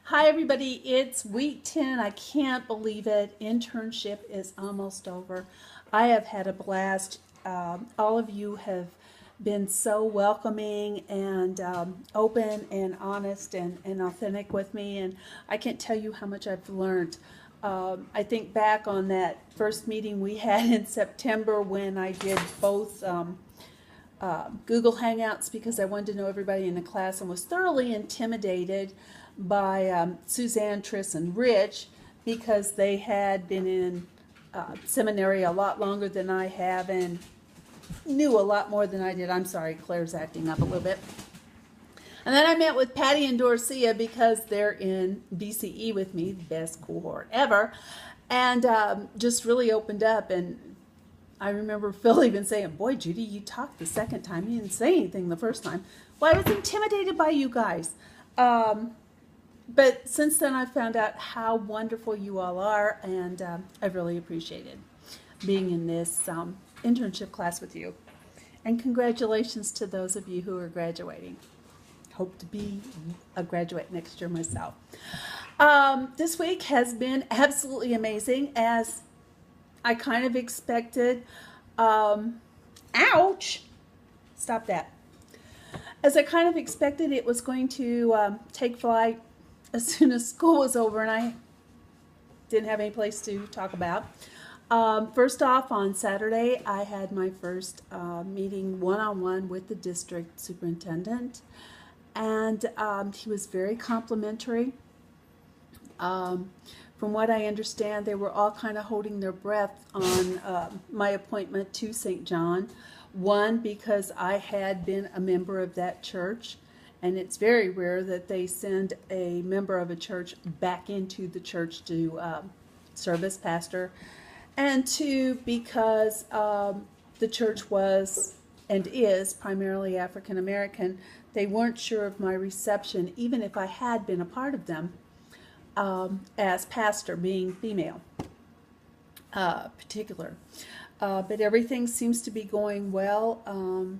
Hi everybody, it's week 10. I can't believe it. Internship is almost over. I have had a blast. All of you have been so welcoming and open and honest and authentic with me, and I can't tell you how much I've learned. I think back on that first meeting we had in September when I did both Google Hangouts because I wanted to know everybody in the class and was thoroughly intimidated by Suzanne, Triss, and Rich because they had been in seminary a lot longer than I have and knew a lot more than I did. I'm sorry, Claire's acting up a little bit. And then I met with Patty and Dorcia because they're in BCE with me, the best cohort ever, and just really opened up. And I remember Phil even saying, "Boy, Judy, you talked the second time. You didn't say anything the first time." Well, I was intimidated by you guys. But since then, I've found out how wonderful you all are, and I've really appreciated being in this internship class with you. And congratulations to those of you who are graduating. Hope to be a graduate next year myself. This week has been absolutely amazing, as I kind of expected. Ouch! Stop that. As I kind of expected, it was going to take flight as soon as school was over, and I didn't have any place to talk about. First off, on Saturday, I had my first meeting one-on-one with the district superintendent, and he was very complimentary. From what I understand, they were all kind of holding their breath on my appointment to St. John. One, because I had been a member of that church, and it's very rare that they send a member of a church back into the church to serve as pastor. And two, because the church was and is primarily African American, they weren't sure of my reception, even if I had been a part of them, as pastor, being female, particular. But everything seems to be going well.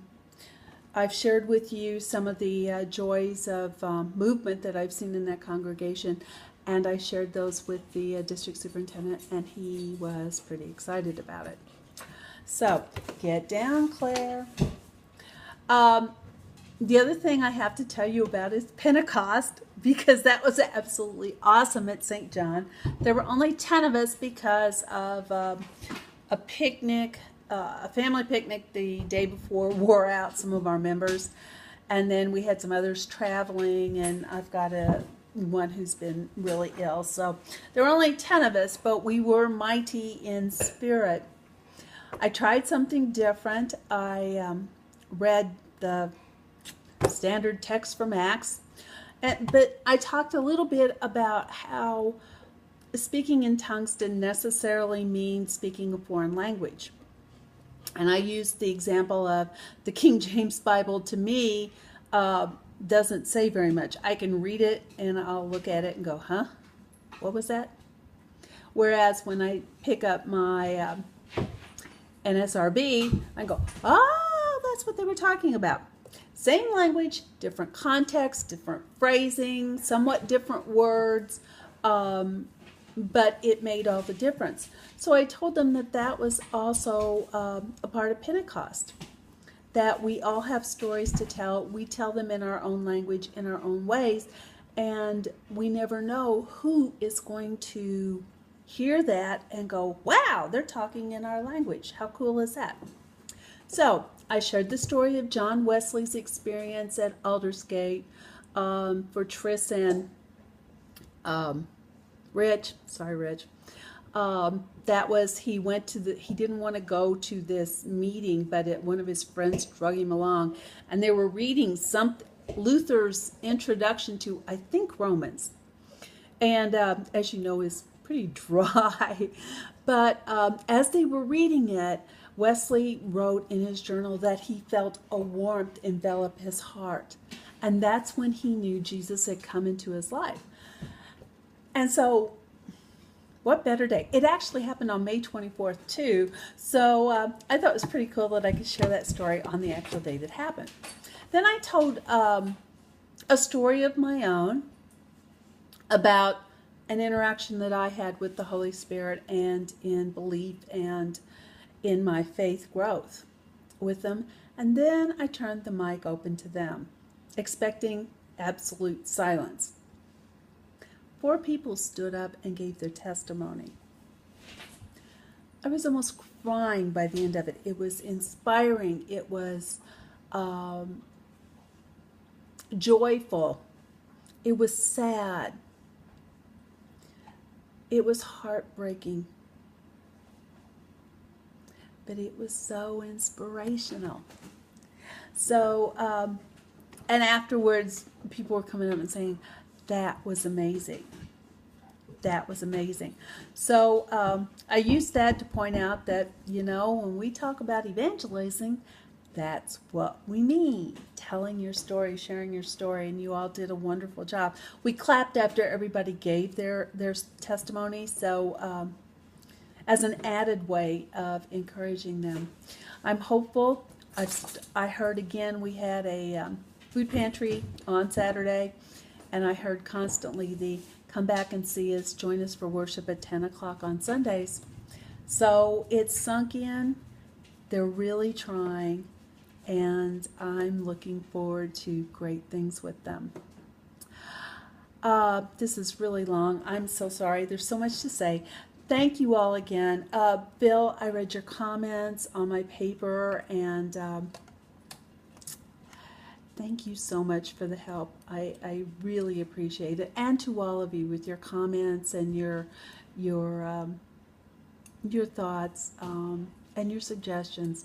I've shared with you some of the joys of movement that I've seen in that congregation, and I shared those with the district superintendent, and he was pretty excited about it. So, get down, Claire. The other thing I have to tell you about is Pentecost, because that was absolutely awesome at St. John. There were only 10 of us because of a picnic, a family picnic the day before wore out some of our members, and then we had some others traveling, and I've got one who's been really ill. So there were only 10 of us, but we were mighty in spirit. I tried something different. I read the standard text from Acts, but I talked a little bit about how speaking in tongues didn't necessarily mean speaking a foreign language. And I used the example of the King James Bible. To me, doesn't say very much. I can read it and I'll look at it and go, huh? What was that? Whereas when I pick up my NSRB, I go, oh, that's what they were talking about. Same language, different context, different phrasing, somewhat different words, but it made all the difference. So I told them that that was also a part of Pentecost, that we all have stories to tell. We tell them in our own language, in our own ways, and we never know who is going to hear that and go, wow, they're talking in our language. How cool is that? So I shared the story of John Wesley's experience at Aldersgate for Triss and Rich. Sorry, Rich. That was, he didn't want to go to this meeting, but one of his friends drug him along, and they were reading Luther's introduction to, I think, Romans. And as you know, is pretty dry. But as they were reading it, Wesley wrote in his journal that he felt a warmth envelop his heart. And that's when he knew Jesus had come into his life. And so, what better day? It actually happened on May 24th, too. So, I thought it was pretty cool that I could share that story on the actual day that happened. Then I told a story of my own about an interaction that I had with the Holy Spirit and in belief and in my faith growth with them. And then I turned the mic open to them, expecting absolute silence. 4 people stood up and gave their testimony. I was almost crying by the end of it. It was inspiring. It was joyful. It was sad. It was heartbreaking. But it was so inspirational. So, and afterwards, people were coming up and saying, that was amazing. That was amazing. So I used that to point out that, you know, when we talk about evangelizing, that's what we mean. Telling your story, sharing your story, and you all did a wonderful job. We clapped after everybody gave their testimony, so as an added way of encouraging them. I'm hopeful. I heard again we had a food pantry on Saturday, and I heard constantly the come back and see us, join us for worship at 10 o'clock on Sundays. So it's sunk in. They're really trying, and I'm looking forward to great things with them. This is really long. I'm so sorry. There's so much to say. Thank you all again. Bill, I read your comments on my paper, and thank you so much for the help. I really appreciate it. And to all of you with your comments and your thoughts and your suggestions.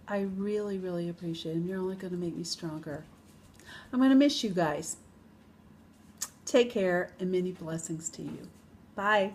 I really, really appreciate them. You're only going to make me stronger. I'm going to miss you guys. Take care and many blessings to you. Bye.